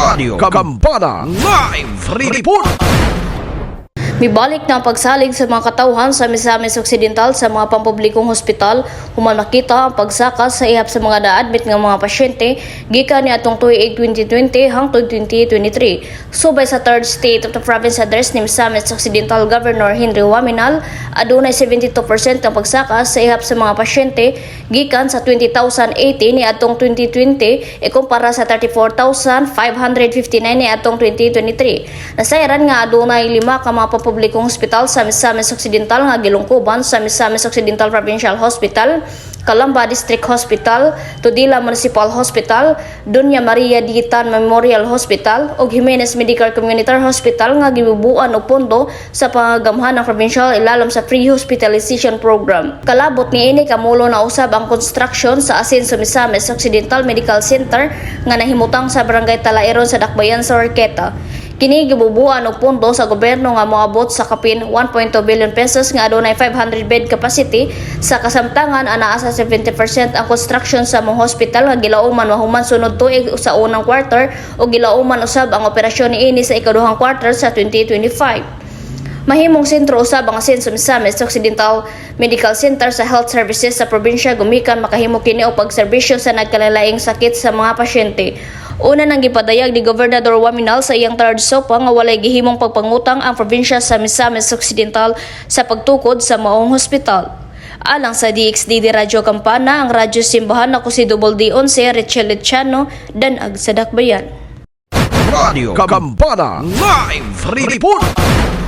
Radio Kambana Live Report. Mibalik na ang pagsalig sa mga katauhan sa Misamis Occidental sa mga pampublikong hospital human makita ang pagsakas sa ihap sa mga na-admit nga mga pasyente gikan ni atong tuig 2020 hangtod 2023. Subay sa third state of the province address ni Misamis Occidental Governor Henry Waminal, adunay 72% ang pagsakas sa ihap sa mga pasyente gikan sa 20,080 ni atong 2020 ikumpara sa 34,559 ni atong 2023. Nasayran nga adunay 5 ka mga publikong hospital sa Misamis Occidental nga gilungkuban sa Misamis Occidental Provincial Hospital, Calamba District Hospital, Tudela Municipal Hospital, Doña Maria Digitan Memorial Hospital ug Jimenez Medical Community Hospital nga gibubuan og pondo sa pangagamhan ng provincial ilalom sa free hospitalization program. Kalabot niini kamulo na usab ang construction sa Asenso Misamis Occidental Medical Center nga nahimutang sa Barangay Talairon sa Dakbayan sa Orqueta. Kini gibubuan og pondo sa gobyerno nga moabot sa kapin 1.2 billion pesos nga adunay 500 bed capacity sa kasamtangan anaa sa 70% ang construction sa mga hospital nga gilauman mahuman sunod tuig sa unang quarter o gilauman usab ang operasyon niini sa ikaduhang quarter sa 2025. Mahimong sentro usab ang Asenso Misamis Occidental Medical Center sa health services sa probinsya gumikan makahimo kini og pagserbisyo sa nagkalalaing sakit sa mga pasyente. Una nang gipadayag ni Gobernador Waminal sa iyang third SOPA nga walay gihimong pagpangutang ang probinsya sa Misamis Occidental sa pagtukod sa maong hospital. Alang sa DXDD Radio Kampana, ang radyo simbahan ako si Double D11 Richel Lechano, Danag sa Dakbayan. Radio Kambana Live Report.